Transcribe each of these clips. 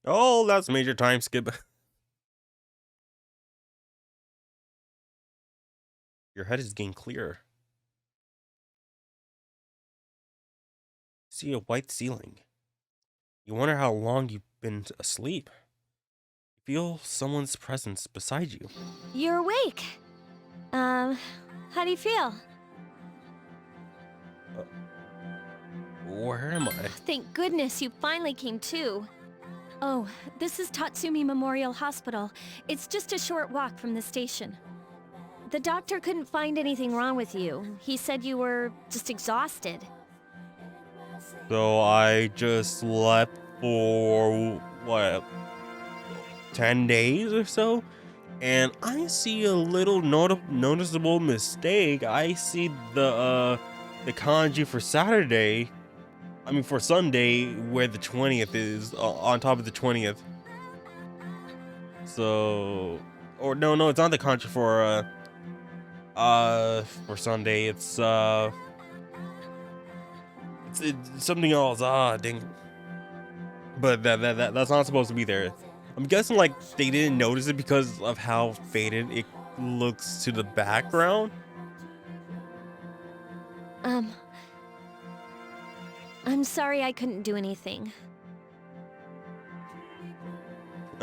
Oh, that's a major time skip. Your head is getting clearer. See a white ceiling. You wonder how long you've been asleep. You feel someone's presence beside you. You're awake. Um, how do you feel? Where am I? Thank goodness you finally came to. Oh, this is Tatsumi Memorial Hospital. It's just a short walk from the station. The doctor couldn't find anything wrong with you. He said you were just exhausted. So I just slept for what, 10 days or so? And I see a little noticeable mistake. I see the kanji for Saturday. I mean for Sunday, where the 20th is on top of the 20th. So, or no, it's not the kanji for Sunday. It's something else. Ah, dang. But that's not supposed to be there. I'm guessing like they didn't notice it because of how faded it looks to the background. I'm sorry I couldn't do anything.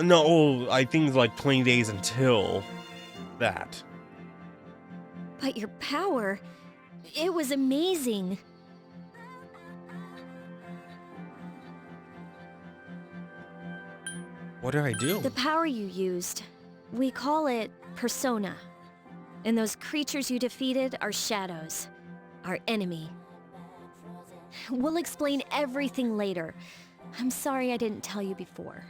No, I think it's like 20 days until that. But your power, it was amazing. What did I do? The power you used, we call it persona. And those creatures you defeated are shadows, our enemy. We'll explain everything later. I'm sorry I didn't tell you before.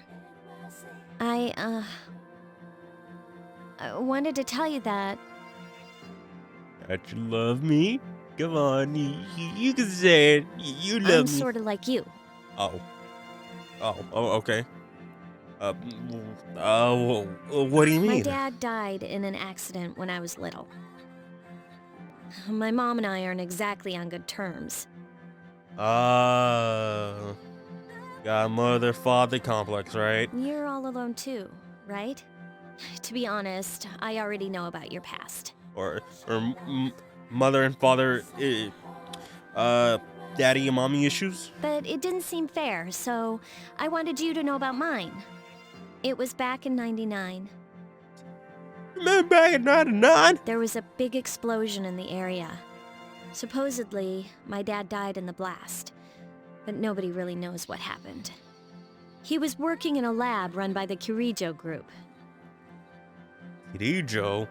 I wanted to tell you that. That you love me? Come on, you can say it. You love I'm me. sort of like you. Oh, okay. What do you mean? My dad died in an accident when I was little. My mom and I aren't exactly on good terms. Got mother father complex, right? You're all alone too, right? To be honest, I already know about your past. Or mother and father, daddy and mommy issues. But it didn't seem fair, so I wanted you to know about mine. It was back in '99. Remember back in '99? There was a big explosion in the area. Supposedly, my dad died in the blast, but nobody really knows what happened. He was working in a lab run by the Kirijo group. Kirijo?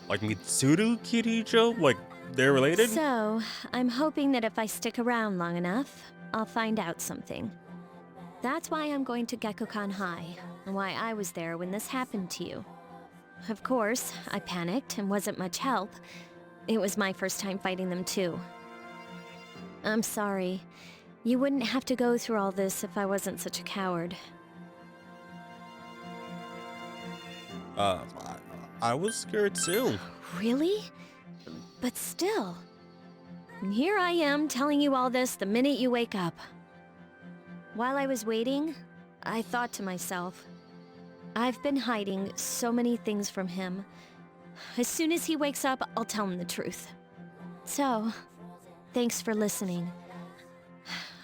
Like Mitsuru Kirijo? Like they're related? So, I'm hoping that if I stick around long enough, I'll find out something. That's why I'm going to Gekukan High, and why I was there when this happened to you. Of course, I panicked and wasn't much help. It was my first time fighting them too. I'm sorry. You wouldn't have to go through all this if I wasn't such a coward. I was scared too. Really? But still. And here I am telling you all this the minute you wake up. While I was waiting, I thought to myself, I've been hiding so many things from him. As soon as he wakes up, I'll tell him the truth. So, thanks for listening.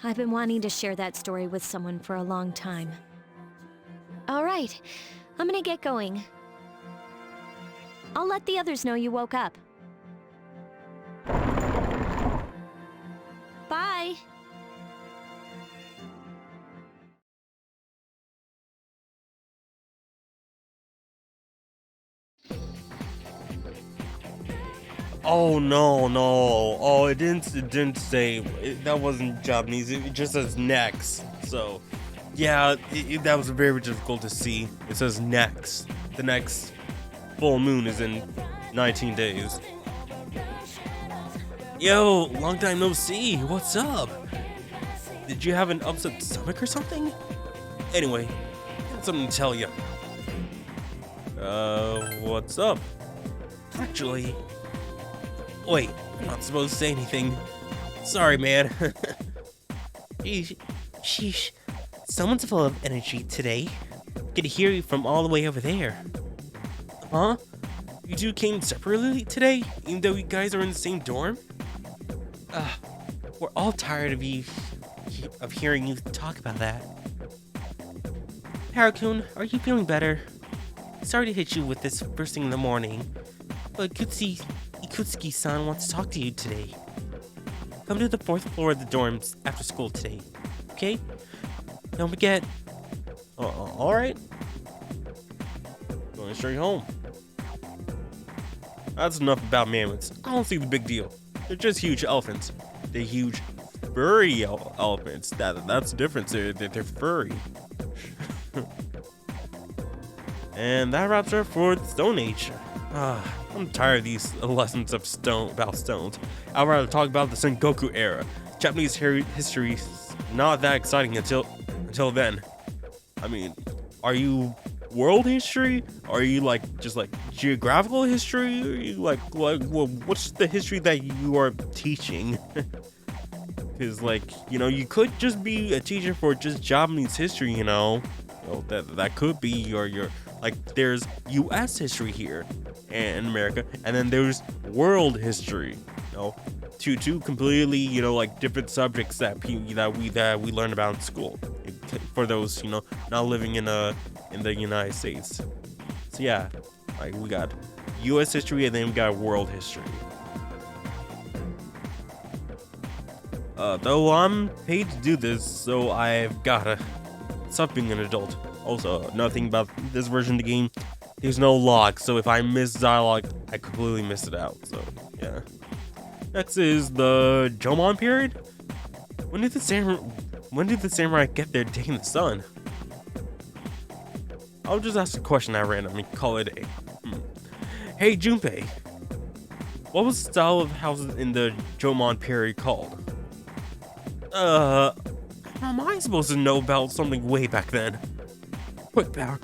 I've been wanting to share that story with someone for a long time. All right, I'm gonna get going. I'll let the others know you woke up. Bye! Oh no. Oh, it didn't say that wasn't Japanese. It just says next. So, yeah, that was very difficult to see. It says next. The next full moon is in 19 days. Yo, long time no see. What's up? Did you have an upset stomach or something? Anyway, got something to tell you. What's up? Actually, wait, I'm not supposed to say anything. Sorry, man. Sheesh. Someone's full of energy today. Could hear you from all the way over there. Huh? You two came separately today, even though you guys are in the same dorm? We're all tired of hearing you talk about that. Harakun, are you feeling better? Sorry to hit you with this first thing in the morning, but Ikutsuki-san wants to talk to you today. Come to the 4th floor of the dorms after school today, okay? Don't forget. Alright. Going straight home. That's enough about mammoths. I don't see the big deal. They're just huge elephants. They're huge furry elephants. That's the difference. They're furry. And that wraps up for the Stone Age. I'm tired of these lessons about stones. I'd rather talk about the Sengoku era. Japanese history is not that exciting until then. I mean, are you world history? Are you just geographical history? Are you what's the history that you are teaching? Because you could just be a teacher for just Japanese history, that could be your there's U.S. history here in America, and then there's world history, two completely different subjects that we learn about in school for those not living in the United States. So yeah, we got U.S. history and then we got world history. Though I'm paid to do this, so I've gotta stop being an adult. Also, another thing about this version of the game, there's no log, so if I miss dialogue, I completely miss it out. So yeah. Next is the Jomon period. When did the samurai get their day in the sun? I'll just ask a question at random and call it a day. Hey Junpei, what was the style of houses in the Jomon period called? How am I supposed to know about something way back then? Quick power,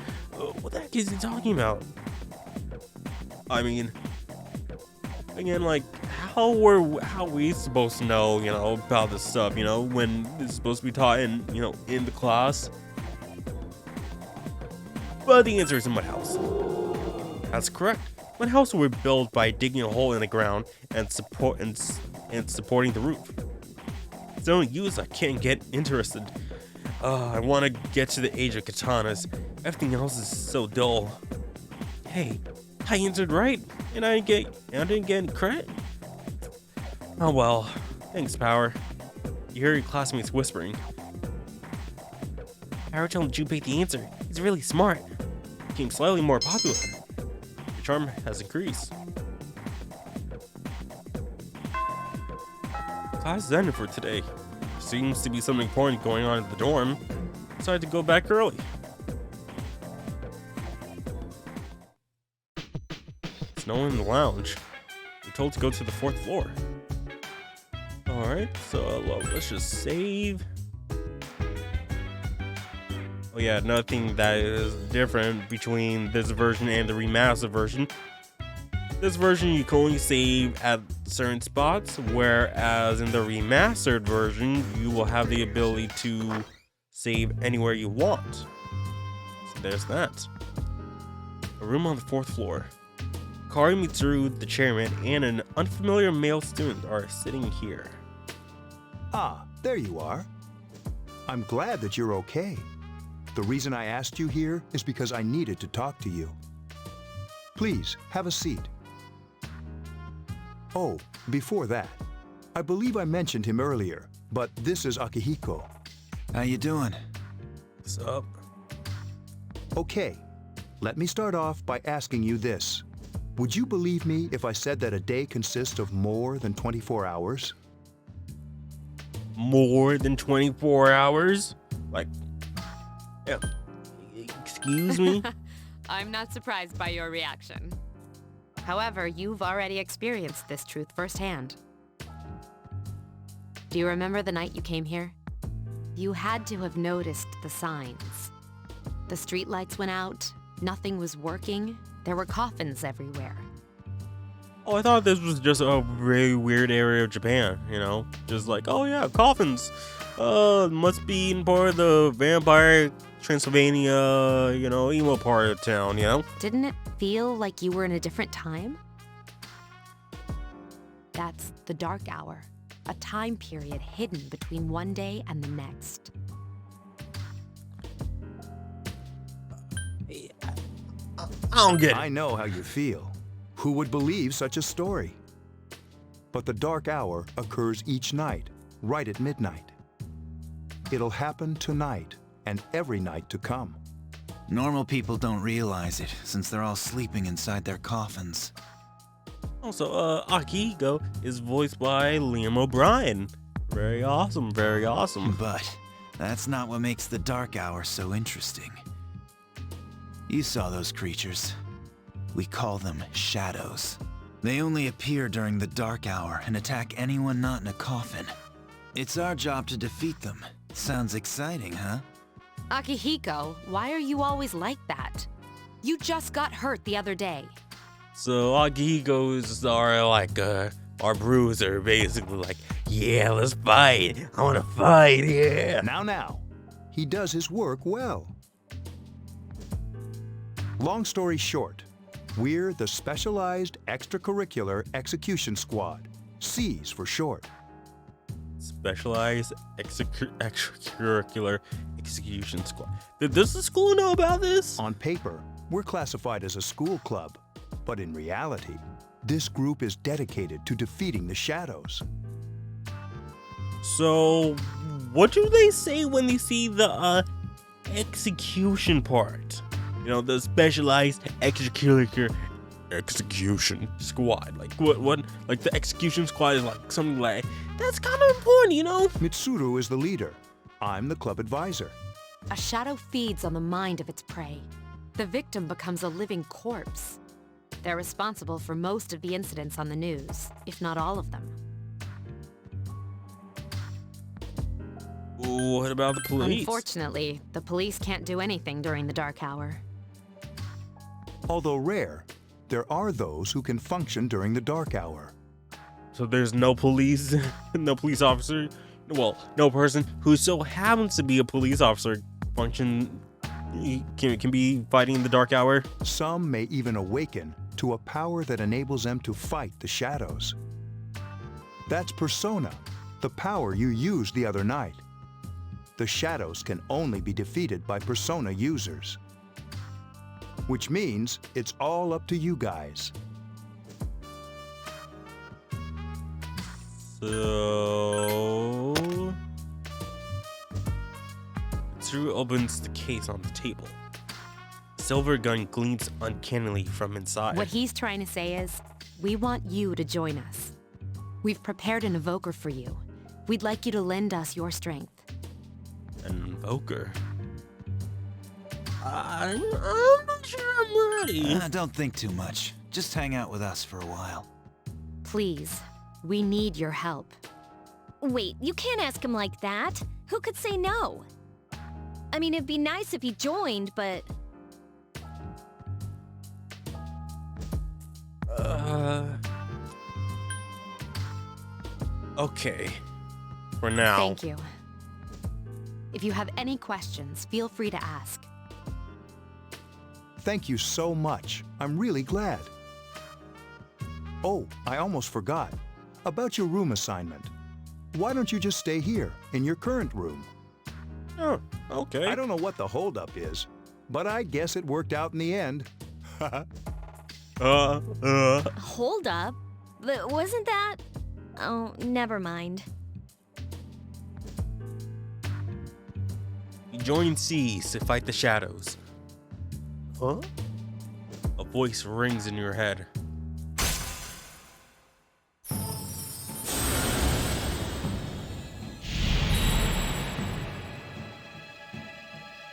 what the heck is he talking about? I mean, again, how are we supposed to know, about this stuff, when it's supposed to be taught in the class? But the answer is in my house. That's correct. My house were built by digging a hole in the ground and supporting the roof. It's the only use I can't get interested. I want to get to the age of katanas. Everything else is so dull. Hey, I answered right, and I didn't get credit. Oh well, thanks, Power. You hear your classmates whispering. Power told Junpei the answer. He's really smart. Became slightly more popular. Your charm has increased. Class is ended for today. Seems to be something important going on at the dorm. Decided to go back early. There's no one in the lounge. We're told to go to the 4th floor. Alright, so let's just save. Oh yeah, another thing that is different between this version and the remastered version. This version you can only save at certain spots, whereas in the remastered version you will have the ability to save anywhere you want. So there's that. A room on the 4th floor. Kari Mitsuru, the chairman, and an unfamiliar male student are sitting here. Ah, there you are. I'm glad that you're okay. The reason I asked you here is because I needed to talk to you. Please, have a seat. Oh, before that, I believe I mentioned him earlier, but this is Akihiko. How you doing? What's up? Okay, let me start off by asking you this. Would you believe me if I said that a day consists of more than 24 hours? More than 24 hours? Yeah. Excuse me? I'm not surprised by your reaction. However, you've already experienced this truth firsthand. Do you remember the night you came here? You had to have noticed the signs. The streetlights went out, nothing was working, there were coffins everywhere. Oh, I thought this was just a very weird area of Japan, you know? Just like, oh yeah, coffins. Must be in part of the vampire Transylvania, you know, emo part of town, you know? Didn't it feel like you were in a different time? That's the dark hour, a time period hidden between one day and the next. I don't get I it. know how you feel. Who would believe such a story? But the dark hour occurs each night, right at midnight. It'll happen tonight and every night to come. Normal people don't realize it, since they're all sleeping inside their coffins. Also, Akihiko is voiced by Liam O'Brien. Very awesome, very awesome. But that's not what makes the Dark Hour so interesting. You saw those creatures. We call them shadows. They only appear during the Dark Hour and attack anyone not in a coffin. It's our job to defeat them. Sounds exciting, huh? Akihiko, why are you always like that? You just got hurt the other day. So Akihiko's our bruiser, basically like, yeah, let's fight. I wanna fight, yeah. Now, he does his work well. Long story short, we're the Specialized Extracurricular Execution Squad, SEAS for short. Specialized extracurricular execution squad. Does the school know about this? On paper, we're classified as a school club, but in reality, this group is dedicated to defeating the shadows. So, what do they say when they see the execution part? You know, the specialized extracurricular execution squad. Like what? Like the execution squad is like something like that's kind of important, you know? Mitsuru is the leader. I'm the club advisor. A shadow feeds on the mind of its prey. The victim becomes a living corpse. They're responsible for most of the incidents on the news, if not all of them. What about the police? Unfortunately, the police can't do anything during the dark hour. Although rare, there are those who can function during the dark hour. So there's no police, no police officer, well, no person who so happens to be a police officer can be fighting in the dark hour. Some may even awaken to a power that enables them to fight the shadows. That's Persona, the power you used the other night. The shadows can only be defeated by Persona users. Which means it's all up to you guys. So Mitsuru opens the case on the table. Silver gun gleams uncannily from inside. What he's trying to say is, we want you to join us. We've prepared an evoker for you. We'd like you to lend us your strength. An invoker. I'm not sure I'm ready. Don't think too much. Just hang out with us for a while. Please, we need your help. Wait, you can't ask him like that. Who could say no? I mean, it'd be nice if he joined, but... Okay. For now. Thank you. If you have any questions, feel free to ask. Thank you so much. I'm really glad. Oh, I almost forgot. About your room assignment. Why don't you just stay here, in your current room? Oh, okay. I don't know what the holdup is, but I guess it worked out in the end. Hold up. But wasn't that... Oh, never mind. You join C's to fight the shadows. Huh? A voice rings in your head.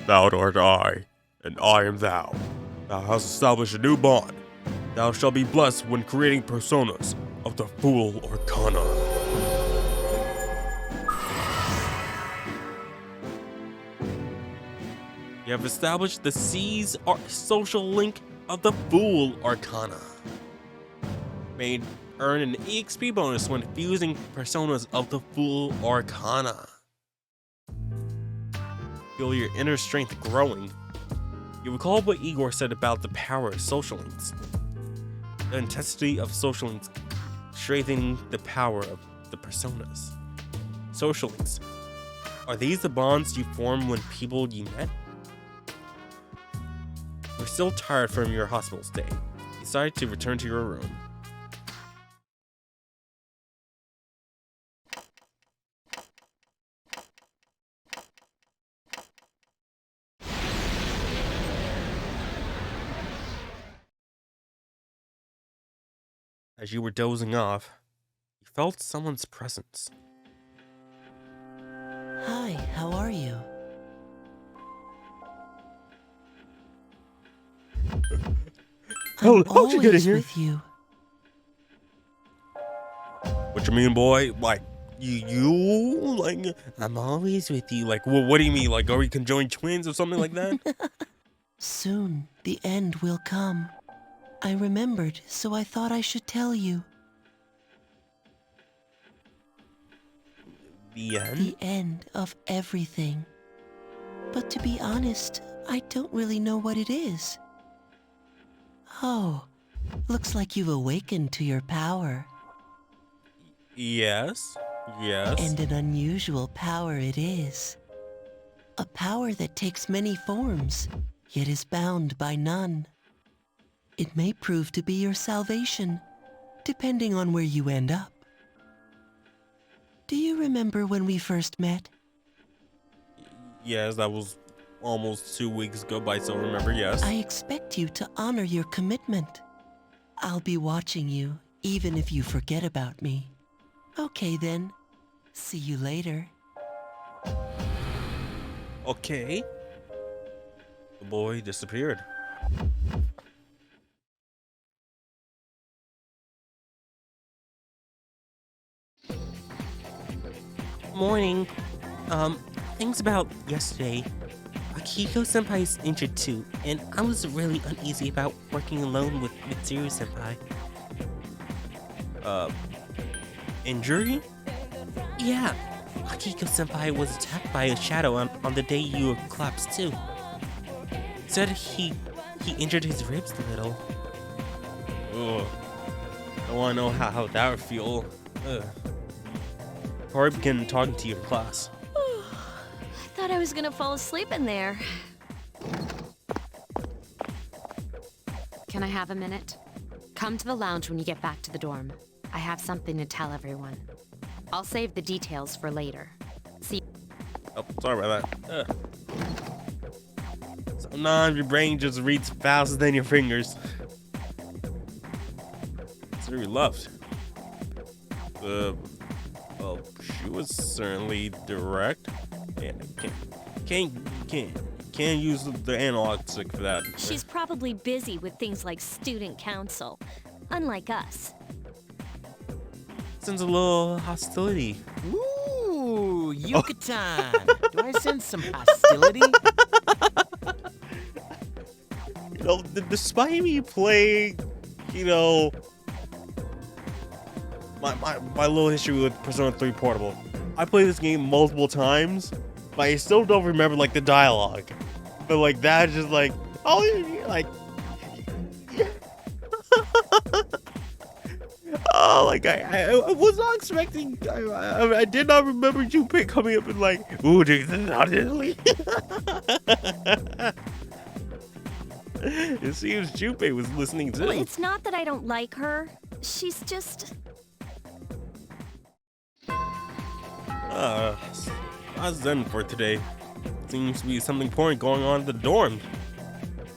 Thou art I, and I am thou. Thou hast established a new bond. Thou shalt be blessed when creating personas of the Fool Arcana. You have established the C's social link of the Fool Arcana. may earn an EXP bonus when fusing personas of the Full Arcana. Feel your inner strength growing. You recall what Igor said about the power of social links. The intensity of social links strengthening the power of the personas. Social links. Are these the bonds you formed when people you met? You're still tired from your hospital stay. You decide to return to your room. As you were dozing off, you felt someone's presence. Hi, how are you? I'm How'd you get in always here? with you. What you mean, boy? Like, like, I'm always with you. Like, what do you mean? Like, are we conjoined twins or something like that? Soon, the end will come. I remembered, so I thought I should tell you. The end? The end of everything. But to be honest, I don't really know what it is. Oh, looks like you've awakened to your power. Yes. Yes. And an unusual power it is. A power that takes many forms, yet is bound by none. It may prove to be your salvation, depending on where you end up. Do you remember when we first met? Yes, that was almost 2 weeks ago, but I still remember, yes. I expect you to honor your commitment. I'll be watching you, even if you forget about me. Okay then. See you later. Okay. The boy disappeared. Morning. Things about yesterday. Akiko-senpai is injured too, and I was really uneasy about working alone with Mitsuru-senpai. Injury? Yeah. Akiko-senpai was attacked by a shadow on the day you collapsed too. Said he injured his ribs a little. Ugh. I wanna know how that would feel. Ugh. Or begin talking to you in class. I thought I was gonna fall asleep in there. Can I have a minute? Come to the lounge when you get back to the dorm. I have something to tell everyone. I'll save the details for later. See. Oh, sorry about that. Sometimes your brain just reads faster than your fingers. That's what we loved. Well, she was certainly direct. And can't use the analog stick for that. She's probably busy with things like student council, unlike us. Sense a little hostility. Ooh, Yucatan. Do I sense some hostility? You know, despite me playing, you know, my little history with Persona 3 Portable, I played this game multiple times, but I still don't remember like the dialogue. But like that is just like, oh, like, oh, like I was not expecting. I did not remember Junpei coming up and like, ooh, dude, this is hostility. It seems Junpei was listening too. Well, it's not that I don't like her. She's just... That's zen for today. Seems to be something important going on in the dorm.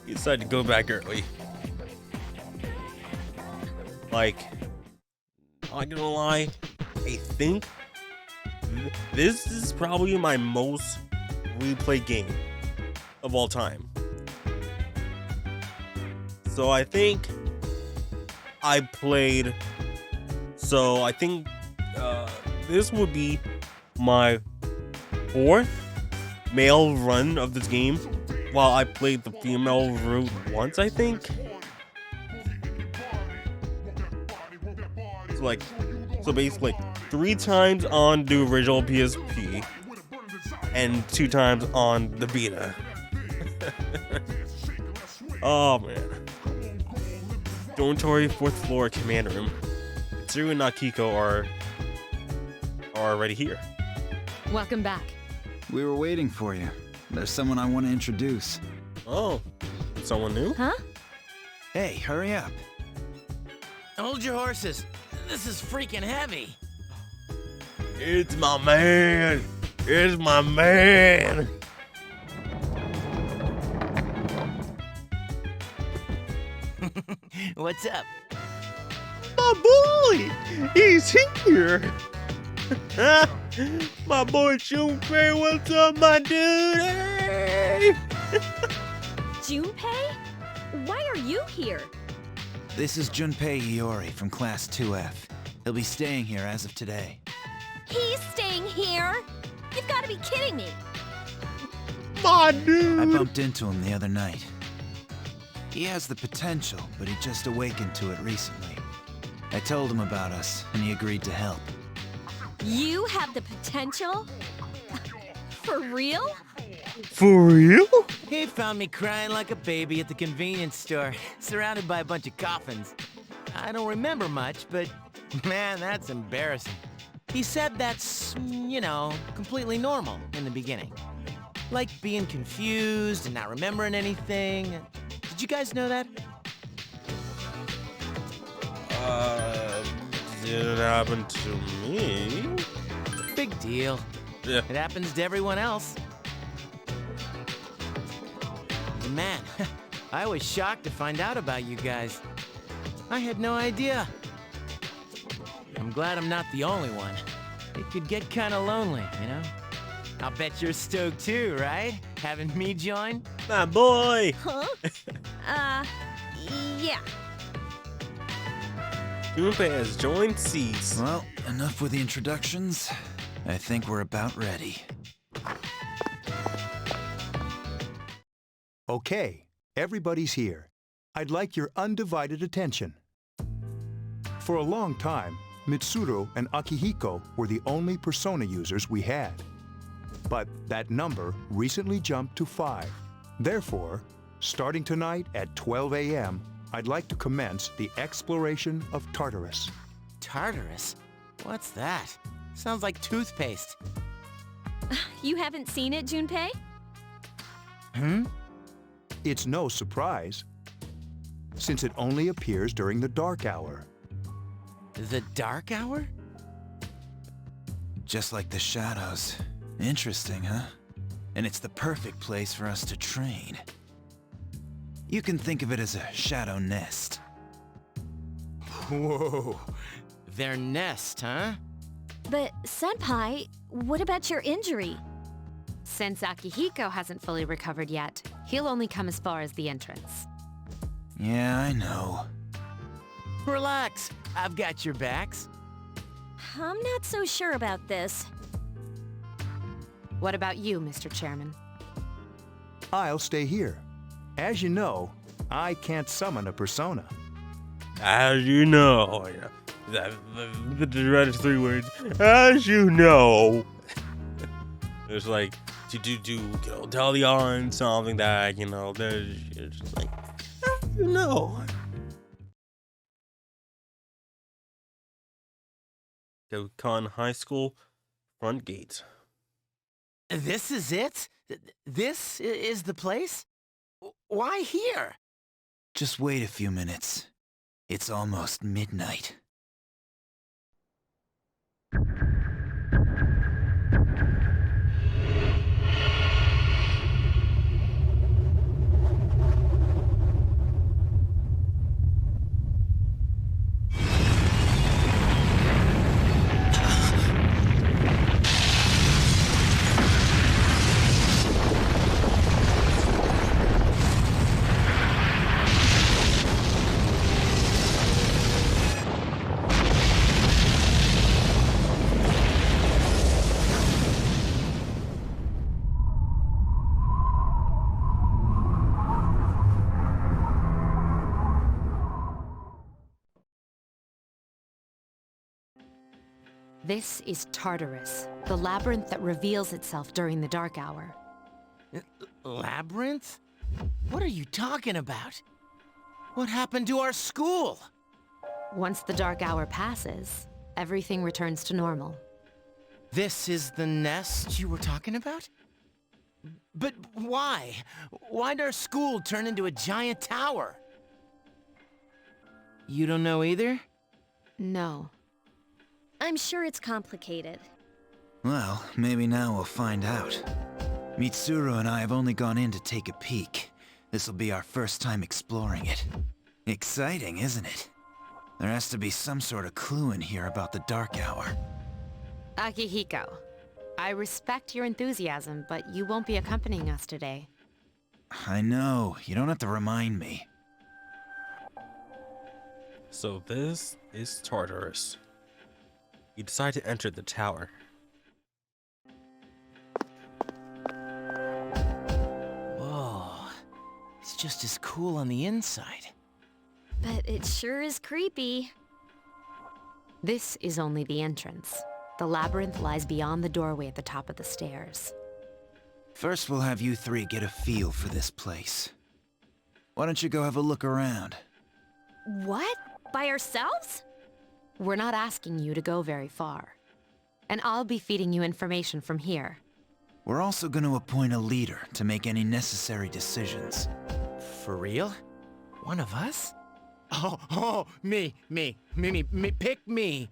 You decided to go back early. Like, not gonna lie, I think this is probably my most replayed game of all time. So I think I played. So I think this would be my 4th male run of this game, while I played the female route once, I think. so basically 3 times on the original PSP and 2 times on the Vita. Oh man. Dormitory, 4th floor, command room. Tsuru and Akiko are already here. Welcome back. We were waiting for you. There's someone I want to introduce. Oh, someone new? Huh? Hey, hurry up. Hold your horses. This is freaking heavy. It's my man. It's my man. What's up? My boy, he's here. My boy Junpei, what's up, my dude? Hey. Junpei? Why are you here? This is Junpei Iori from Class 2F. He'll be staying here as of today. He's staying here? You've got to be kidding me. My dude. I bumped into him the other night. He has the potential, but he just awakened to it recently. I told him about us, and he agreed to help. You have the potential? For real? For real? He found me crying like a baby at the convenience store, surrounded by a bunch of coffins. I don't remember much, but man, that's embarrassing. He said that's, you know, completely normal in the beginning. Like being confused and not remembering anything. Did you guys know that? Didn't happen to me. Big deal. Yeah. It happens to everyone else. And man, I was shocked to find out about you guys. I had no idea. I'm glad I'm not the only one. It could get kinda lonely, you know? I'll bet you're stoked too, right? Having me join? My boy. Huh? Yeah. Junpei has joined Cease. Well, enough with the introductions. I think we're about ready. Okay, everybody's here. I'd like your undivided attention. For a long time, Mitsuru and Akihiko were the only Persona users we had. But that number recently jumped to 5. Therefore, starting tonight at 12 a.m., I'd like to commence the exploration of Tartarus. Tartarus? What's that? Sounds like toothpaste. You haven't seen it, Junpei? Hmm? It's no surprise, since it only appears during the dark hour. The dark hour? Just like the shadows. Interesting, huh? And it's the perfect place for us to train. You can think of it as a shadow nest. Whoa. Their nest, huh? But, Senpai, what about your injury? Since Akihiko hasn't fully recovered yet, he'll only come as far as the entrance. Yeah, I know. Relax. I've got your backs. I'm not so sure about this. What about you, Mr. Chairman? I'll stay here. As you know, I can't summon a persona. As you know. The dreaded 3 words. As you know. It's like, tell the audience something that, there's just like, as you know. Dokkan High School front gate. This is it? This is the place? Why here? Just wait a few minutes. It's almost midnight. This is Tartarus, the labyrinth that reveals itself during the dark hour. Labyrinth? What are you talking about? What happened to our school? Once the dark hour passes, everything returns to normal. This is the nest you were talking about? But why? Why'd our school turn into a giant tower? You don't know either? No. I'm sure it's complicated. Well, maybe now we'll find out. Mitsuru and I have only gone in to take a peek. This'll be our first time exploring it. Exciting, isn't it? There has to be some sort of clue in here about the dark hour. Akihiko, I respect your enthusiasm, but you won't be accompanying us today. I know, you don't have to remind me. So this is Tartarus. You decide to enter the tower. Whoa. It's just as cool on the inside. But it sure is creepy. This is only the entrance. The labyrinth lies beyond the doorway at the top of the stairs. First, we'll have you three get a feel for this place. Why don't you go have a look around? What? By ourselves? We're not asking you to go very far. And I'll be feeding you information from here. We're also going to appoint a leader to make any necessary decisions. For real? One of us? Me, pick me.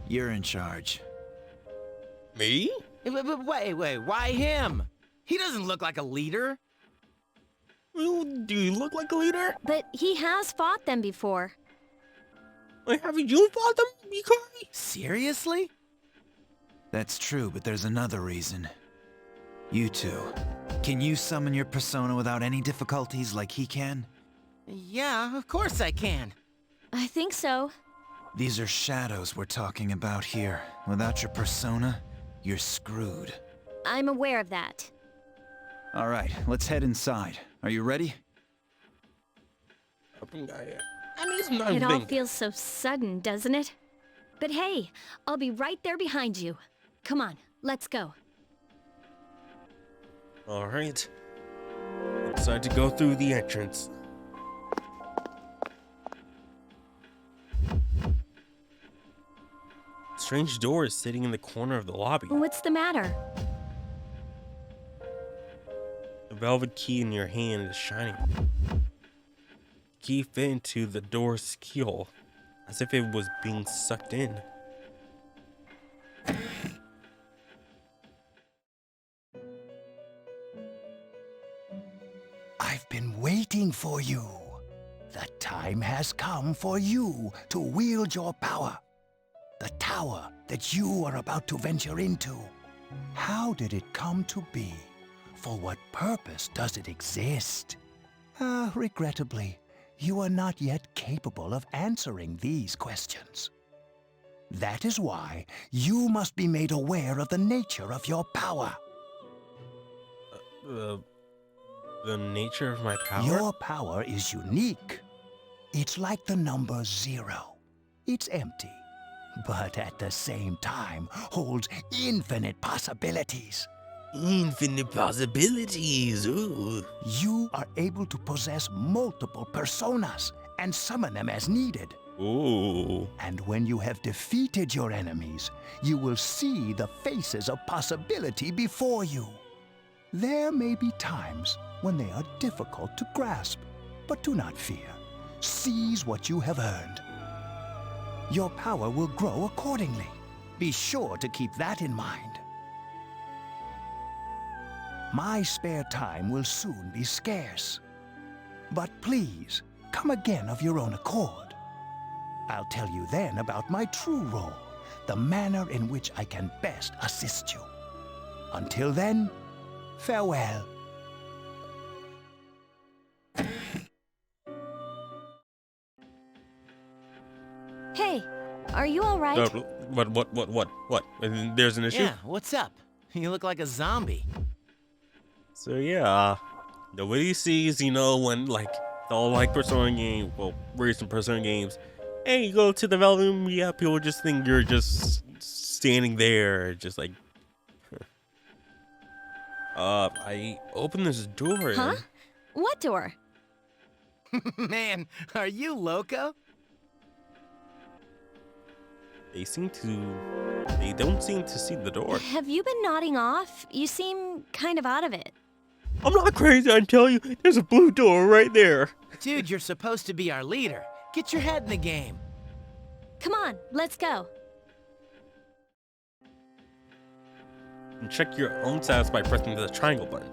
You're in charge. Me? But wait, why him? He doesn't look like a leader. Well, do you look like a leader? But he has fought them before. Like, haven't you fought them, Mikari? Seriously? That's true, but there's another reason. You two, can you summon your persona without any difficulties like he can? Yeah, of course I can. I think so. These are shadows we're talking about here. Without your persona, you're screwed. I'm aware of that. All right, let's head inside. Are you ready? I need some time It to all think. feels so sudden, doesn't it? But hey, I'll be right there behind you. Come on, let's go. All right. Decide to go through the entrance. Strange door is sitting in the corner of the lobby. What's the matter? The velvet key in your hand is shining. The key fit into the door's keyhole, as if it was being sucked in. I've been waiting for you. The time has come for you to wield your power. The tower that you are about to venture into. How did it come to be? For what purpose does it exist? Regrettably, you are not yet capable of answering these questions. That is why you must be made aware of the nature of your power. The nature of my power? Your power is unique. It's like the number 0. It's empty, but at the same time holds infinite possibilities. Infinite possibilities, ooh. You are able to possess multiple personas and summon them as needed. Ooh. And when you have defeated your enemies, you will see the faces of possibility before you. There may be times when they are difficult to grasp, but do not fear. Seize what you have earned. Your power will grow accordingly. Be sure to keep that in mind. My spare time will soon be scarce. But please, come again of your own accord. I'll tell you then about my true role, the manner in which I can best assist you. Until then, farewell. Hey, are you all right? What? There's an issue? Yeah, what's up? You look like a zombie. So yeah, nobody sees, when, all like Persona game, well, recent Persona games. Hey, you go to the development room, yeah, people just think you're just standing there, just like. I opened this door. Huh? What door? Man, are you loco? They don't seem to see the door. Have you been nodding off? You seem kind of out of it. I'm not crazy, I tell you. There's a blue door right there. Dude, you're supposed to be our leader. Get your head in the game. Come on, let's go. And check your own status by pressing the triangle button.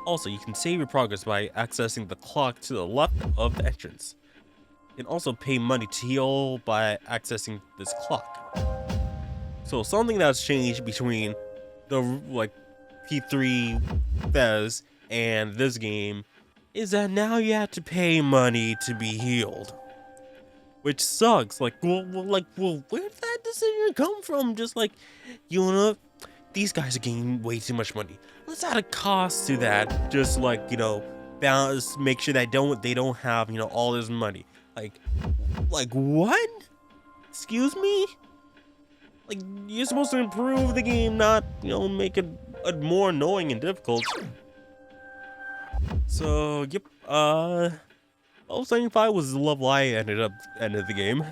Also, you can save your progress by accessing the clock to the left of the entrance. You can also pay money to heal by accessing this clock. So something that's changed between the like P3 Fez and this game is that now you have to pay money to be healed. Which sucks. Like, well, where did that decision come from? Just like, you know, these guys are getting way too much money. Let's add a cost to that. Just like, you know, balance, make sure that they don't have, you know, all this money. Like what? Excuse me? Like, you're supposed to improve the game, not, you know, make it more annoying and difficult. So, yep, 75 was the level I ended the game.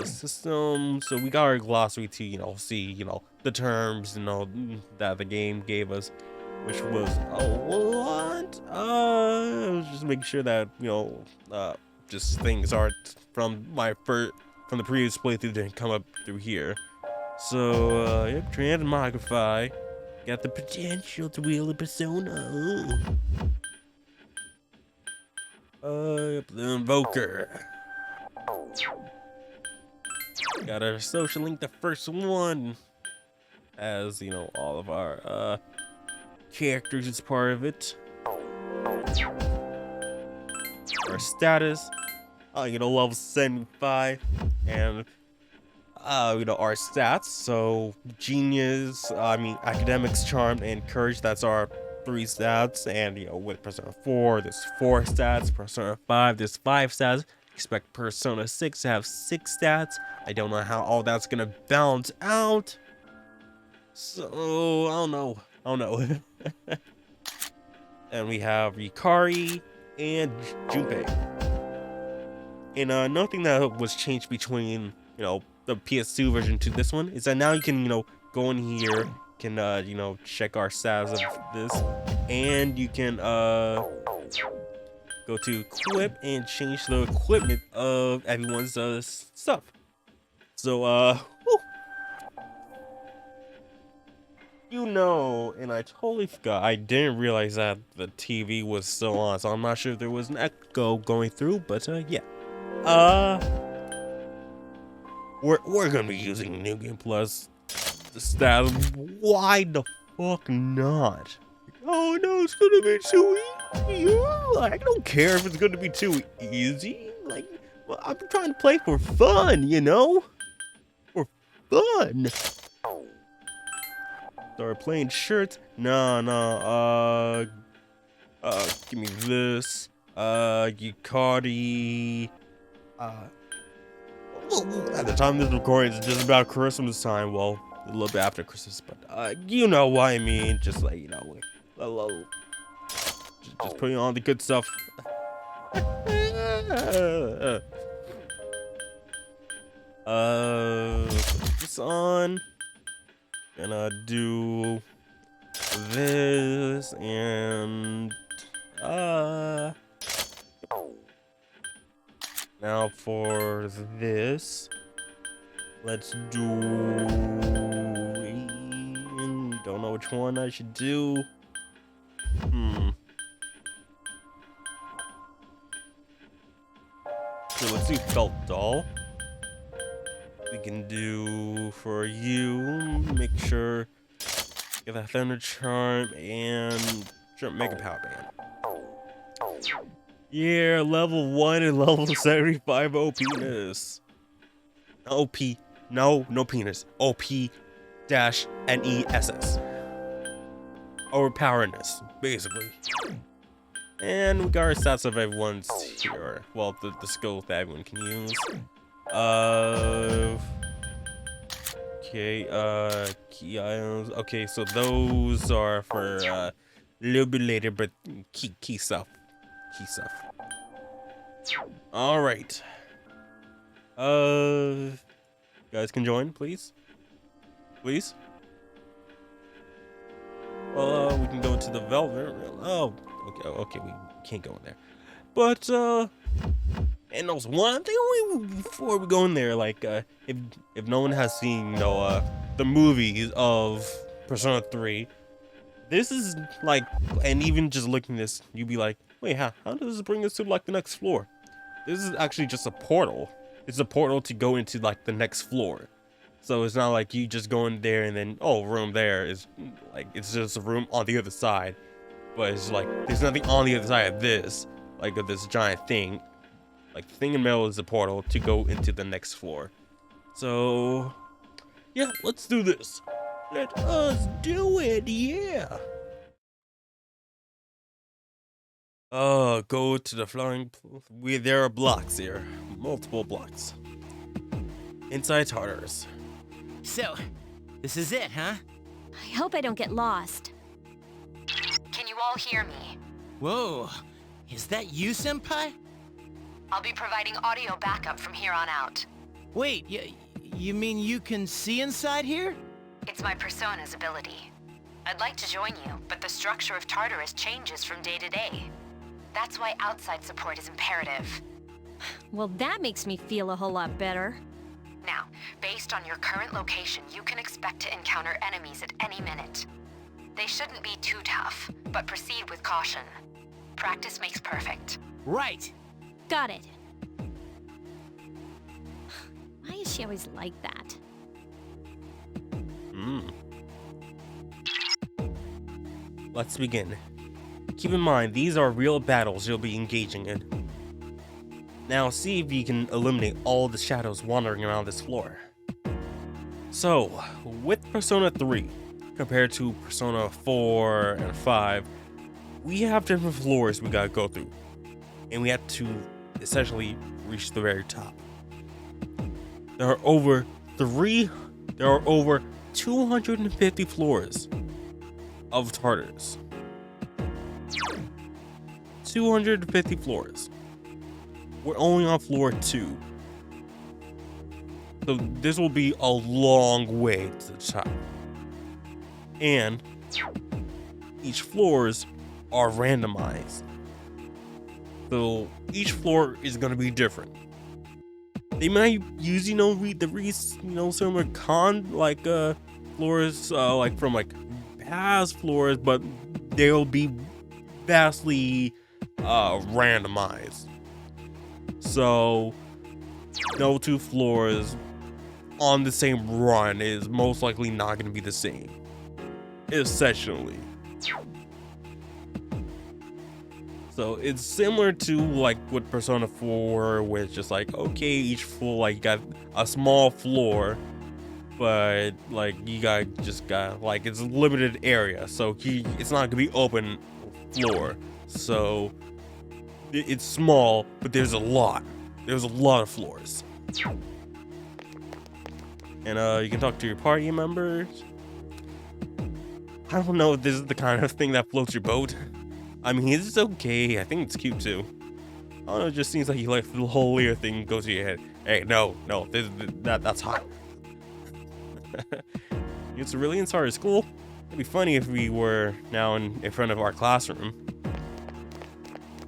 System, so we got our glossary to, you know, see, you know, the terms, you know, that the game gave us, which was a lot. Just make sure that, you know, just things aren't from the previous playthrough didn't come up through here. So, yep, transmogrify. Got the potential to wield a persona. The invoker. Got our social link, the first one. As, you know, all of our, characters is part of it. Our status. You know, level 75. And, you know, our stats. So, genius, academics, charm, and courage. That's our 3 stats. And, you know, with Persona 4, there's 4 stats. Persona 5, there's 5 stats. Expect Persona 6 to have 6 stats. I don't know how all that's gonna balance out. So, I don't know. And we have Rikari and Junpei. And another thing that was changed between, you know, the PS2 version to this one is that now you can, you know, go in here, can, you know, check our stats of this, and you can, go to equip and change the equipment of everyone's, stuff. So, whew. You know, and I totally forgot, I didn't realize that the TV was still on, so I'm not sure if there was an echo going through, but, yeah. We're gonna be using New Game Plus stats. Why the fuck not? Oh no, it's gonna be too easy. I don't care if it's gonna be too easy. Like, well, I'm trying to play for fun, you know? For fun. Start playing shirts. No. Give me this. Yukari. Well, at the time this recording is just about Christmas time. Well, a little bit after Christmas, but you know what I mean. Just like, you know, just putting on the good stuff. Put this on. Gonna do this and now for this, let's do, don't know which one I should do. So let's do Felt Doll. We can do for you, make sure get that Thunder Charm and Mega Power Band. Yeah, level 1 and level 75 OP-ness. OP, no penis. OP-NESS. overpowerness, basically. And we got our stats of everyone's here. Well, the skills that everyone can use. Okay, key items. Okay, so those are for a little bit later, but key stuff. Key stuff. All right. Guys can join, please. Please. Well, we can go to the Velvet. Oh, okay, we can't go in there. But and there's one thing before we go in there, like if no one has seen the movies of Persona 3, this is like, and even just looking at this, you'd be like, wait, how does this bring us to like the next floor? This is actually just a portal. It's a portal to go into like the next floor. So it's not like you just go in there and then, oh, room there is like, it's just a room on the other side. But it's like, there's nothing on the other side of this, like of this giant thing. Like the thing in the middle is the portal to go into the next floor. So yeah, let's do this. Let us do it, yeah. Go to the flooring. There are blocks here. Multiple blocks. Inside Tartarus. So, this is it, huh? I hope I don't get lost. Can you all hear me? Whoa, is that you, Senpai? I'll be providing audio backup from here on out. Wait, you mean you can see inside here? It's my Persona's ability. I'd like to join you, but the structure of Tartarus changes from day to day. That's why outside support is imperative. Well, that makes me feel a whole lot better. Now, based on your current location, you can expect to encounter enemies at any minute. They shouldn't be too tough, but proceed with caution. Practice makes perfect. Right. Got it. Why is she always like that? Let's begin. Keep in mind, these are real battles you'll be engaging in. Now see if you can eliminate all the shadows wandering around this floor. So, with Persona 3, compared to Persona 4 and 5, we have different floors we gotta go through. And we have to essentially reach the very top. There are over 250 floors of Tartarus. 250 floors. We're only on floor 2. So this will be a long way to the top. And each floors are randomized. So each floor is going to be different. They might use, similar floors, like from like past floors, but they'll be vastly randomized. So no two floors on the same run is most likely not going to be the same, essentially. So it's similar to like with Persona 4, where it's just like, okay, each floor, like, you got a small floor, but like you got like, it's a limited area, so it's not gonna be open floor. So it's small, but there's a lot of floors. And you can talk to your party members. I don't know if this is the kind of thing that floats your boat. I mean, it's okay. I think it's cute too. I don't know, it just seems like you let the whole ear thing go to your head. Hey, no, that's hot. It's really inside school. It'd be funny if we were now in front of our classroom.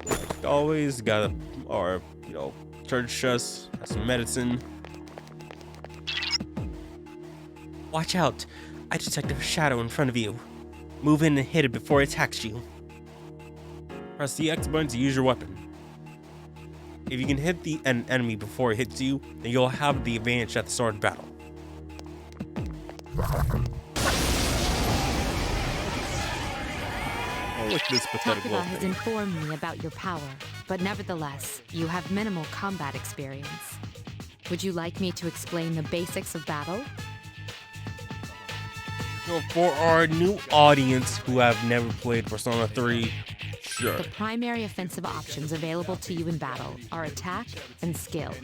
Like always, gotta, or, charge us, have some medicine. Watch out. I detect a shadow in front of you. Move in and hit it before it attacks you. Press the X button to use your weapon. If you can hit an enemy before it hits you, then you'll have the advantage at the start of battle. Oh, look at this pathetic Takeda little has thing. informed me about your power, but nevertheless, you have minimal combat experience. Would you like me to explain the basics of battle? So for our new audience who have never played Persona 3, sure. The primary offensive options available to you in battle are attack and skill.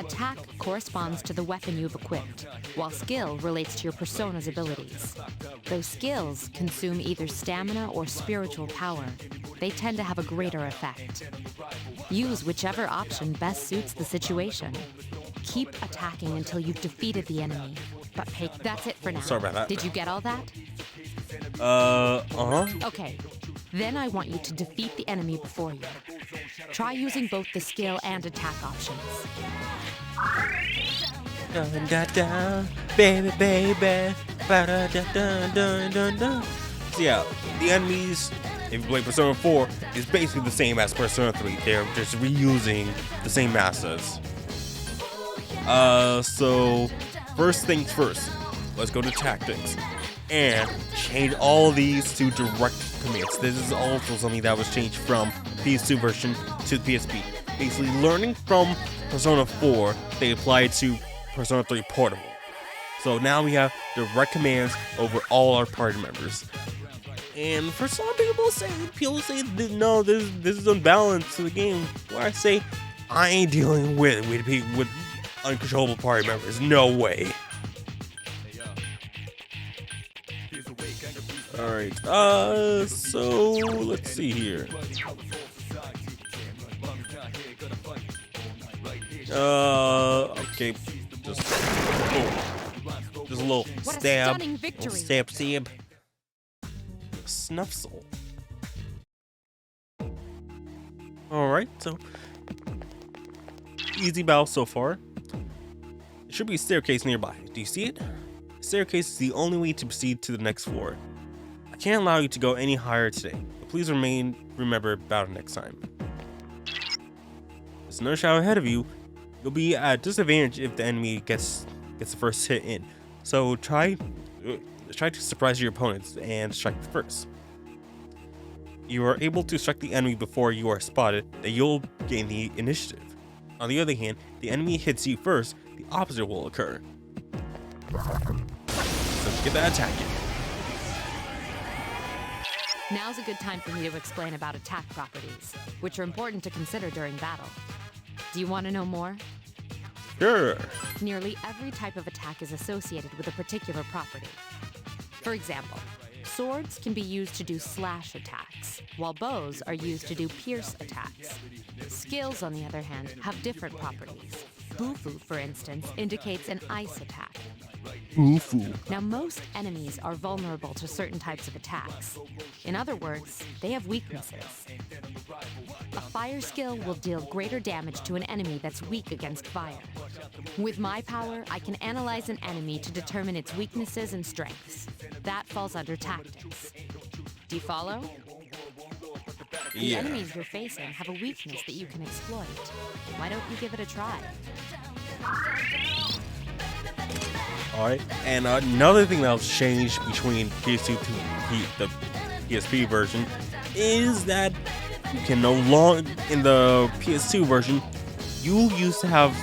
Attack corresponds to the weapon you've equipped, while skill relates to your persona's abilities. Those skills consume either stamina or spiritual power. They tend to have a greater effect. Use whichever option best suits the situation. Keep attacking until you've defeated the enemy. But that's it for now. Sorry about that. Did you get all that? Okay. Then I want you to defeat the enemy before you. Try using both the skill and attack options. Dun, dun, dun, baby, baby. Ba, dun, dun, dun, dun, dun, dun. So yeah, the enemies, if you play Persona 4, is basically the same as Persona 3. They're just reusing the same assets. So first things first, let's go to tactics and change all these to direct commands. This is also something that was changed from PS2 version to the PSP. Basically, learning from Persona 4, they applied to Persona 3 Portable. So now we have direct commands over all our party members. And for some people say no, this is unbalanced to the game. Where I say I ain't dealing with uncontrollable party members. No way. Alright, so let's see here. Okay, just a little What a stab. stunning victory. Little stab. Snuff soul. Alright, so easy battle so far. There should be a staircase nearby. Do you see it? The staircase is the only way to proceed to the next floor. I can't allow you to go any higher today, but please remember about it next time. There's another shadow ahead of you. You'll be at disadvantage if the enemy gets the first hit in. So try to surprise your opponents and strike first. You are able to strike the enemy before you are spotted, then you'll gain the initiative. On the other hand, the enemy hits you first, the opposite will occur. So get that attack in. Now's a good time for me to explain about attack properties, which are important to consider during battle. Do you want to know more? Sure. Nearly every type of attack is associated with a particular property. For example, swords can be used to do slash attacks, while bows are used to do pierce attacks. Skills, on the other hand, have different properties. Bufu, for instance, indicates an ice attack. Bufu. Now, most enemies are vulnerable to certain types of attacks. In other words, they have weaknesses. A fire skill will deal greater damage to an enemy that's weak against fire. With my power, I can analyze an enemy to determine its weaknesses and strengths. That falls under tactics. Do you follow? The Yeah. enemies you're facing have a weakness that you can exploit. Why don't you give it a try? Alright, and another thing that was changed between PS2 to the PSP version is that you can no longer, in the PS2 version, you used to have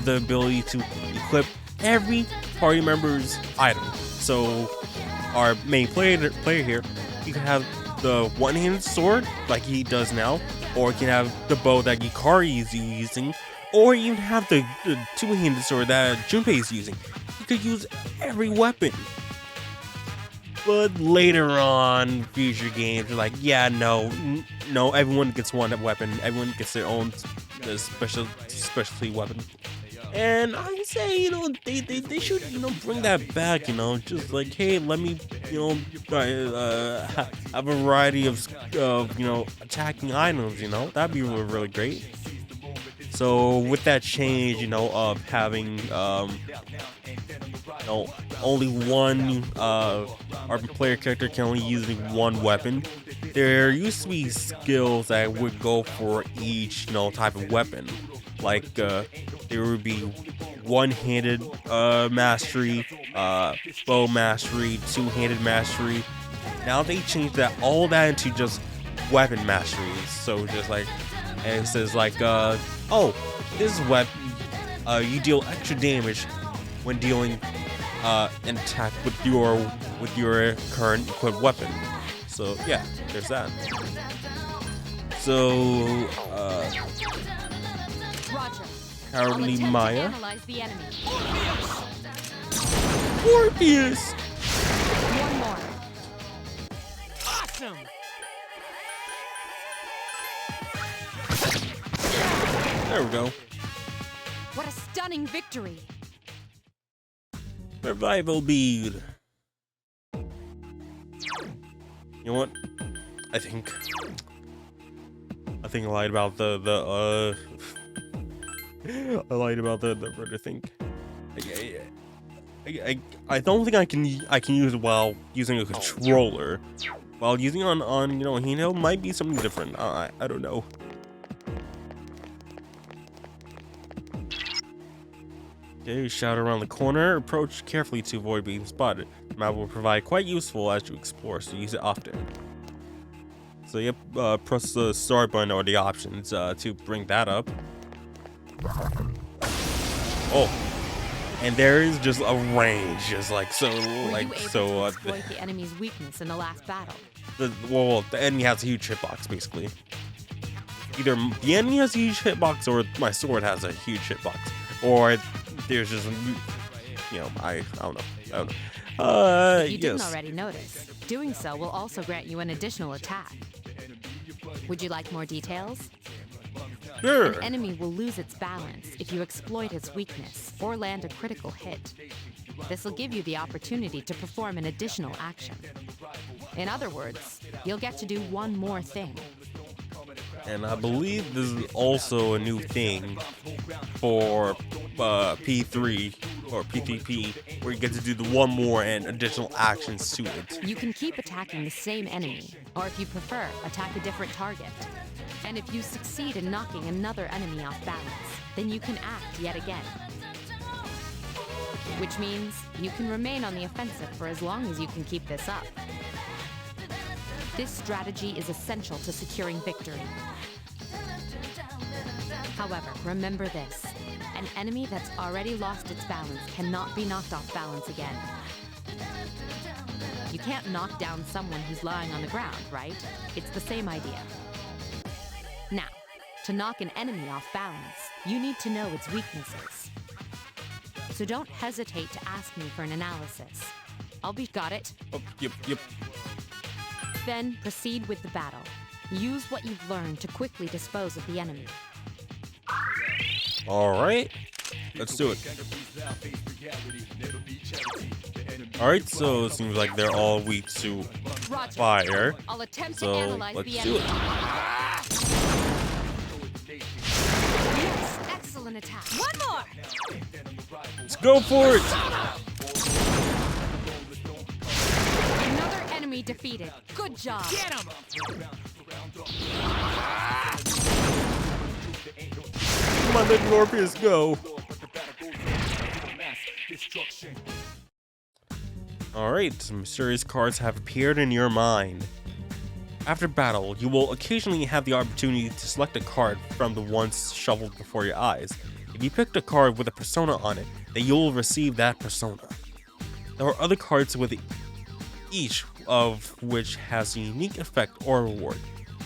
the ability to equip every party member's item. So our main player here, you can have the one-handed sword like he does now, or you can have the bow that Yukari is using, or even have the two-handed sword that Junpei is using. You could use every weapon. But later on, future games are like, yeah, no, everyone gets one weapon. Everyone gets their own specialty weapon. And I say, they should, bring that back, just like, hey, let me, have a variety of attacking items, that'd be really, really great. So with that change, of having, only one, our player character can only use one weapon. There used to be skills that would go for each, type of weapon. Like, there would be one-handed mastery, bow mastery, two-handed mastery. Now they changed all that into just weapon masteries. So just like, and it says like, oh, this weapon, you deal extra damage when dealing and attack with your current equipped weapon. So yeah, there's that. So Roger. Cowardly I'll attempt Maya. to analyze the enemy. Morpheus. One more. Awesome! There we go. What a stunning victory. Revival bead. You know what? I think I lied about the I lied about the murder thing. I don't think I can use it while using a controller. While using on handheld might be something different. I don't know. Okay, shout around the corner. Approach carefully to avoid being spotted. The map will provide quite useful as you explore, so use it often. So yep, press the start button or the options to bring that up. Oh, and there is just a range, just like so, Were you like able so. to exploit the enemy's weakness in the last battle? The enemy has a huge hitbox, basically. Either the enemy has a huge hitbox, or my sword has a huge hitbox, or there's just, I don't know. If you yes. didn't already notice, doing so will also grant you an additional attack. Would you like more details? Sure. An enemy will lose its balance if you exploit its weakness or land a critical hit. This will give you the opportunity to perform an additional action. In other words, you'll get to do one more thing. And I believe this is also a new thing for P3 or PTP, where you get to do the one more and additional actions to it. You can keep attacking the same enemy, or if you prefer, attack a different target. And if you succeed in knocking another enemy off balance, then you can act yet again. Which means you can remain on the offensive for as long as you can keep this up. This strategy is essential to securing victory. However, remember this. An enemy that's already lost its balance cannot be knocked off balance again. You can't knock down someone who's lying on the ground, right? It's the same idea. Now, to knock an enemy off balance, you need to know its weaknesses. So don't hesitate to ask me for an analysis. Got it? Oh, yep. Then proceed with the battle. Use what you've learned to quickly dispose of the enemy. Alright, let's do it. Alright, so it seems like they're all weak to Roger. fire. I'll attempt to So analyze let's the do enemy. it. Yes, excellent attack. One more. Let's go for it! Another enemy defeated. Good job. Get him! Come on, let Morpheus go. Alright, some mysterious cards have appeared in your mind. After battle, you will occasionally have the opportunity to select a card from the ones shuffled before your eyes. If you picked a card with a persona on it, then you will receive that persona. There are other cards with each of which has a unique effect or reward.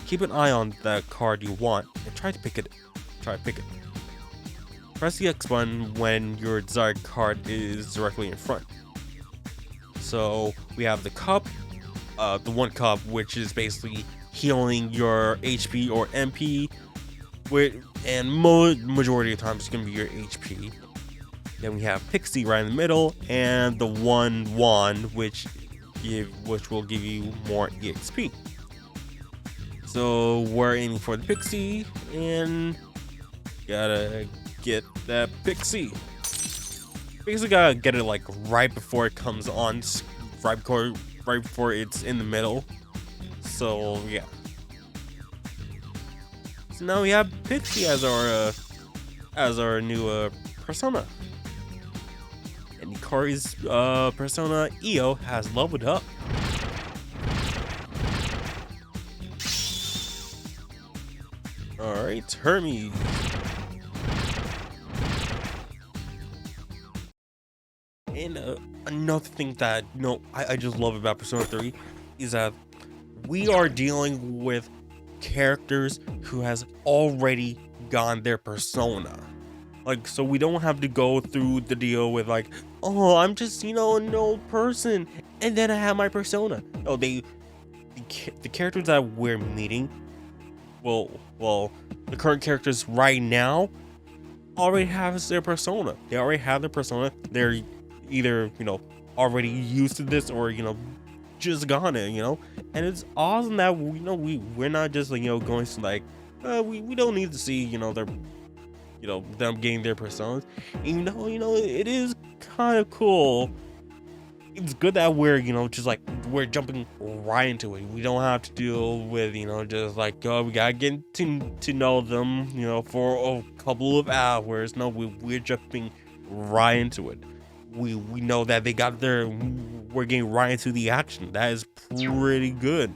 Keep an eye on the card you want and try to pick it. Press the X button when your desired card is directly in front. So we have the cup, the one cup, which is basically healing your HP or MP, and majority of the time it's going to be your HP. Then we have Pixie right in the middle, and the one wand, which will give you more EXP. So we're aiming for the Pixie, and gotta get that Pixie. Basically gotta get it like right before it comes on, right before it's in the middle. So yeah. So now we have Pixie as our new persona. And Ikari's persona Io has leveled up. Alright, Hermes. And another thing that I just love about Persona 3 is that we are dealing with characters who has already gotten their persona. Like, so we don't have to go through the deal with like, oh, I'm just, an old person, and then I have my persona. No, the characters that we're meeting, well, the current characters right now already have their persona. They already have their persona. They're either, already used to this or, just got it, and it's awesome that, we're not just, going to like, we don't need to see, their, them getting their personas, even though, it is kind of cool. It's good that we're, just like, we're jumping right into it. We don't have to deal with, just like, oh, we gotta get to know them, for a couple of hours. No, we're jumping right into it. We know that they got their, we're getting right into the action. That is pretty good.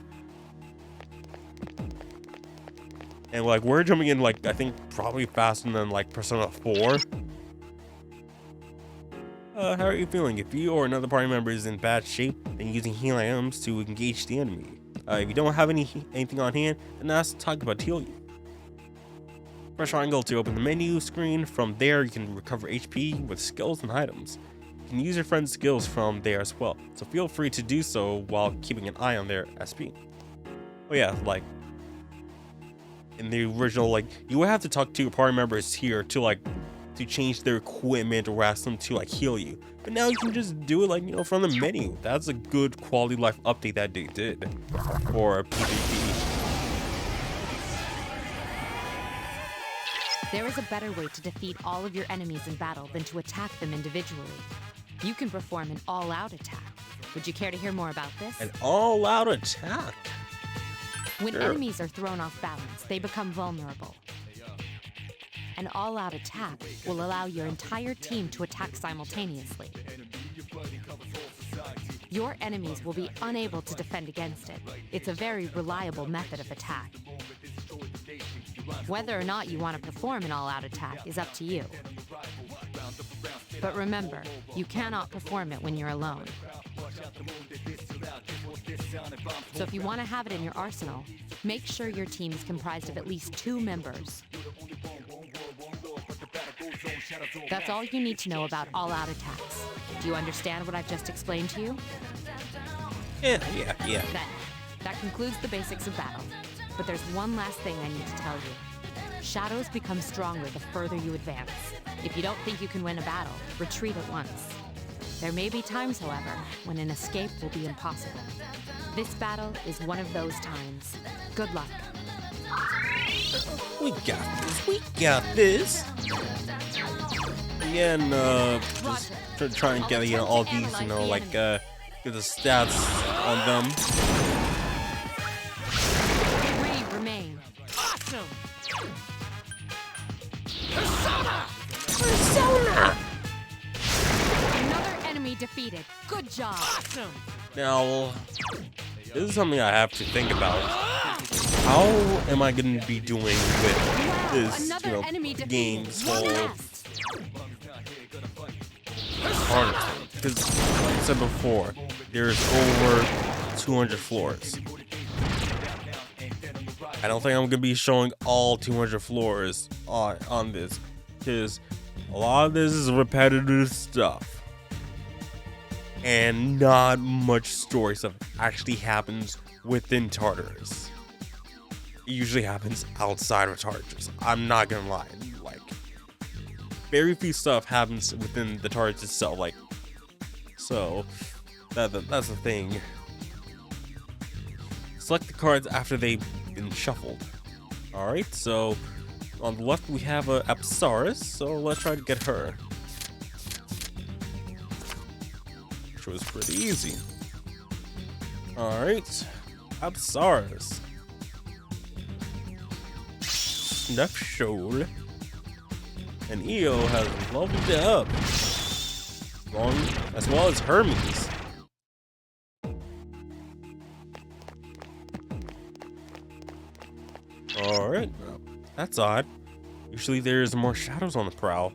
And like, we're jumping in, like, I think probably faster than like Persona 4. How are you feeling? If you or another party member is in bad shape, then using healing items to engage the enemy. If you don't have anything on hand, then ask talk about heal you. Press triangle to open the menu screen. From there, you can recover HP with skills and items. You can use your friend's skills from there as well, so feel free to do so while keeping an eye on their SP. Oh yeah, like, in the original, like, you would have to talk to your party members here to change their equipment or ask them to like heal you. But now you can just do it like, from the menu. That's a good quality life update that they did for PvP. There is a better way to defeat all of your enemies in battle than to attack them individually. You can perform an all-out attack. Would you care to hear more about this? An all-out attack? When Sure. enemies are thrown off balance, they become vulnerable. An all-out attack will allow your entire team to attack simultaneously. Your enemies will be unable to defend against it. It's a very reliable method of attack. Whether or not you want to perform an all-out attack is up to you. But remember, you cannot perform it when you're alone. So if you want to have it in your arsenal, make sure your team is comprised of at least 2 members. That's all you need to know about all-out attacks. Do you understand what I've just explained to you? Yeah. Then, that concludes the basics of battle. But there's one last thing I need to tell you. Shadows become stronger the further you advance. If you don't think you can win a battle, retreat at once. There may be times, however, when an escape will be impossible. This battle is one of those times. Good luck. We got this. Again, just try and get, all these, get the stats on them. 3 remain. Awesome! Persona! Another enemy defeated. Good job. Awesome! Now, this is something I have to think about. How am I going to be doing with this, game's whole harness? Because, like I said before, there's over 200 floors. I don't think I'm going to be showing all 200 floors on this, because a lot of this is repetitive stuff. And not much story stuff actually happens within Tartarus. It usually happens outside of Tartarus. I'm not gonna lie. Like, very few stuff happens within the Tartarus itself. Like, so that's the thing. Select the cards after they've been shuffled. Alright, so on the left we have a Apsaris, so let's try to get her. Which was pretty easy. Alright, Apsaris. Snuff Shoal. And Io has leveled it up. As well as Hermes. Alright, that's odd. Usually there's more shadows on the prowl.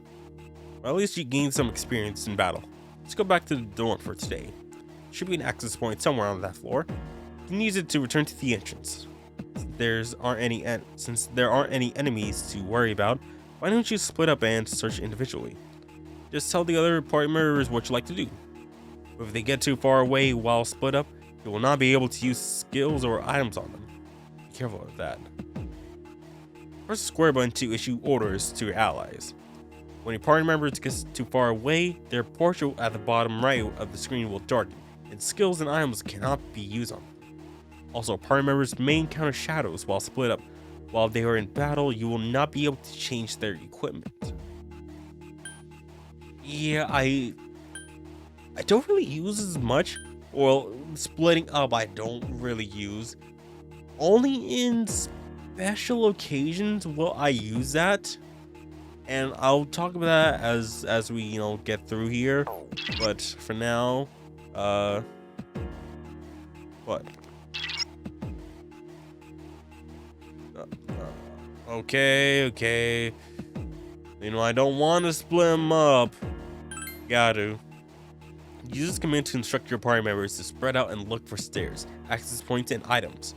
Or at least you gain some experience in battle. Let's go back to the dorm for today. Should be an access point somewhere on that floor. You can use it to return to the entrance. Since there aren't any enemies to worry about, why don't you split up and search individually? Just tell the other party members what you like to do. If they get too far away while split up, you will not be able to use skills or items on them. Be careful of that. Press the square button to issue orders to your allies. When your party member gets too far away, their portrait at the bottom right of the screen will darken, and skills and items cannot be used on them. Also, party members may encounter shadows while split up. While they are in battle, you will not be able to change their equipment. Yeah, I don't really use as much. Well, splitting up I don't really use. Only in special occasions will I use that. And I'll talk about that as we, get through here. But for now, what? Okay. I don't want to split them up. Gotta. Use this command to instruct your party members to spread out and look for stairs, access points, and items.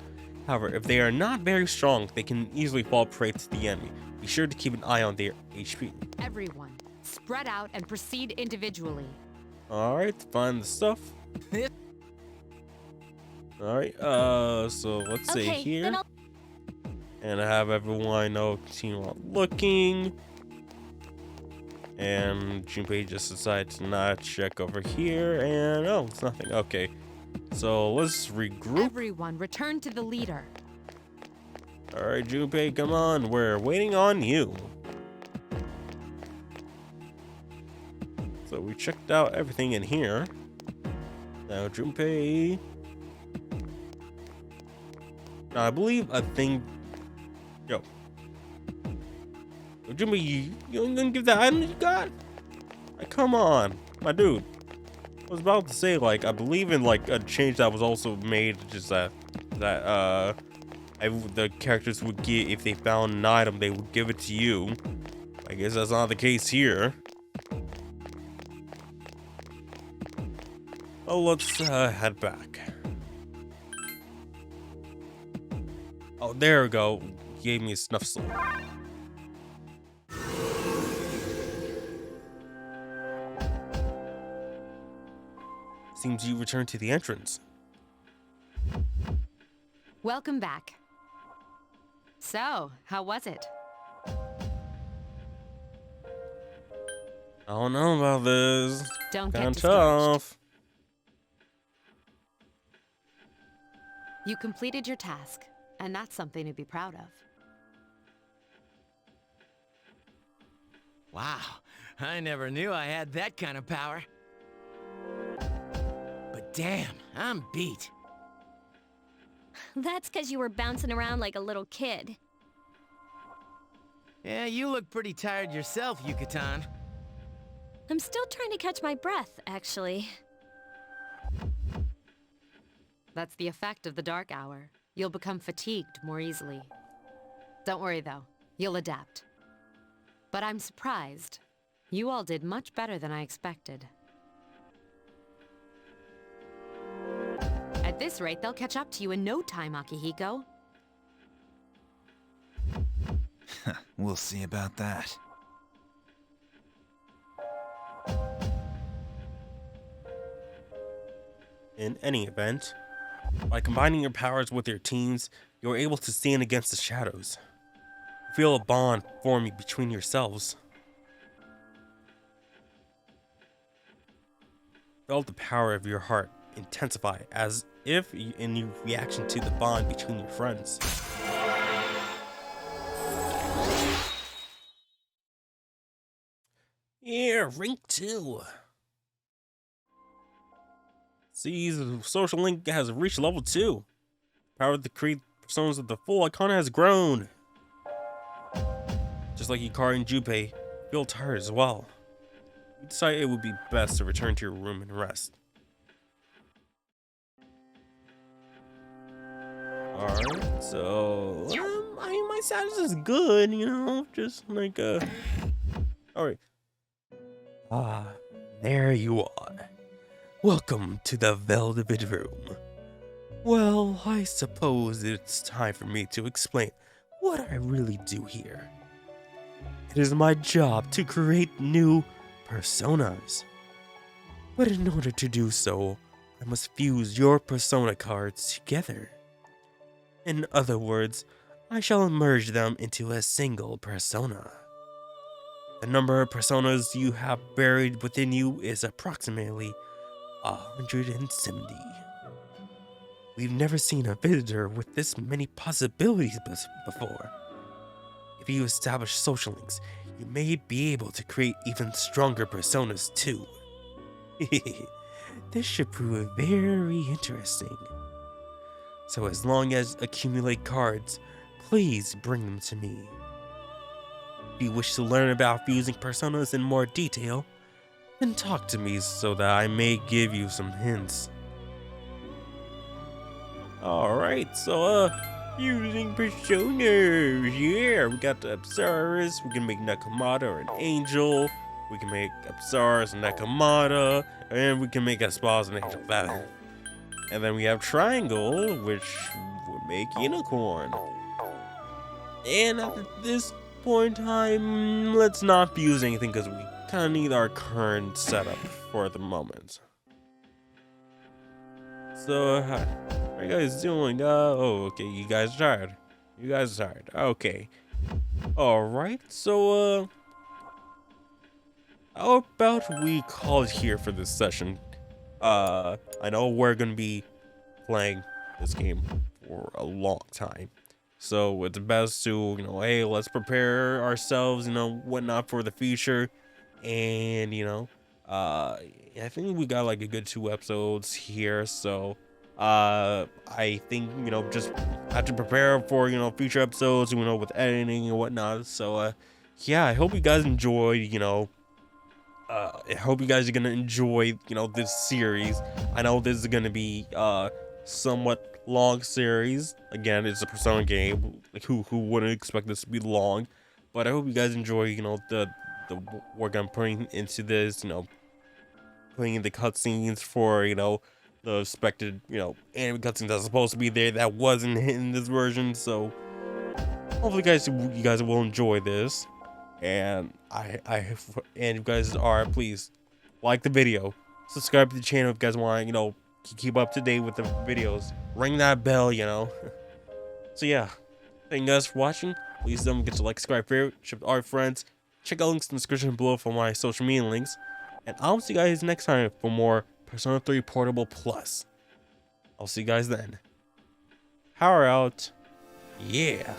However, if they are not very strong, they can easily fall prey to the enemy. Be sure to keep an eye on their HP. Everyone, spread out and proceed individually. Alright, find the stuff. Alright, so let's see here. And I have everyone continue on looking. And Junpei just decided to not check over here, and it's nothing. Okay, so let's regroup. Everyone, return to the leader. All right, Junpei, come on, we're waiting on you. So we checked out everything in here. Now, Junpei. Now, I believe a thing. Yo. Jimmy, you ain't gonna give that item you got? Come on, my dude. I was about to say, I believe in a change that was also made, just that the characters would get, if they found an item, they would give it to you. I guess that's not the case here. Oh, let's head back. Oh, there we go. He gave me a snuff slip. Seems you returned to the entrance. Welcome back. So, how was it? I don't know about this. Don't get Kinda discouraged. tough. You completed your task, and that's something to be proud of. Wow, I never knew I had that kind of power. But damn, I'm beat. That's because you were bouncing around like a little kid. Yeah, you look pretty tired yourself, Yucatan. I'm still trying to catch my breath, actually. That's the effect of the dark hour. You'll become fatigued more easily. Don't worry, though. You'll adapt. But I'm surprised. You all did much better than I expected. At this rate, they'll catch up to you in no time, Akihiko. We'll see about that. In any event, by combining your powers with your teams, you're able to stand against the shadows. Feel a bond forming between yourselves. Felt the power of your heart intensify as if in reaction to the bond between your friends. Yeah, rank 2. See, the social link has reached level 2. Power to create personas of the full icon has grown. Just like Ikari and Junpei, feel tired as well. You decided it would be best to return to your room and rest. Alright, so my status is good, just like alright. there you are. Welcome to the Velvet Room. Well, I suppose it's time for me to explain what I really do here. It is my job to create new personas. But in order to do so, I must fuse your persona cards together. In other words, I shall merge them into a single persona. The number of personas you have buried within you is approximately 170. We've never seen a visitor with this many possibilities before. If you establish social links, you may be able to create even stronger personas too. This should prove very interesting. So as long as accumulate cards, please bring them to me. If you wish to learn about fusing personas in more detail, then talk to me so that I may give you some hints. Alright, so fusing personas. Yeah, we got the Apsaris, we can make Nakamata an angel, we can make Apsaris and Nakamata, and we can make Espas an angel. And then we have Triangle, which would make Unicorn. And at this point in time, let's not fuse anything because we kind of need our current setup for the moment. So, how are you guys doing? Oh, okay, you guys are tired. You guys are tired. Okay. Alright, so, how about we call it here for this session? I know we're gonna be playing this game for a long time. So it's best to, hey, let's prepare ourselves, whatnot for the future. And, I think we got like a good 2 episodes here. So, I think, just have to prepare for, future episodes, with editing and whatnot. So, yeah, I hope you guys enjoyed, I hope you guys are gonna enjoy, this series. I know this is gonna be, somewhat long series. Again, it's a Persona game. Like who wouldn't expect this to be long? But I hope you guys enjoy, the work I'm putting into this, putting in the cutscenes for, the expected, anime cutscenes that's supposed to be there that wasn't in this version. So hopefully you guys will enjoy this. And and if you guys are, please like the video, subscribe to the channel if you guys want, keep up to date with the videos, ring that bell, So yeah, thank you guys for watching. Please don't forget to like, subscribe, favorite, share with our friends. Check out links in the description below for my social media links. And I'll see you guys next time for more Persona 3 Portable Plus. I'll see you guys then. Power out. Yeah.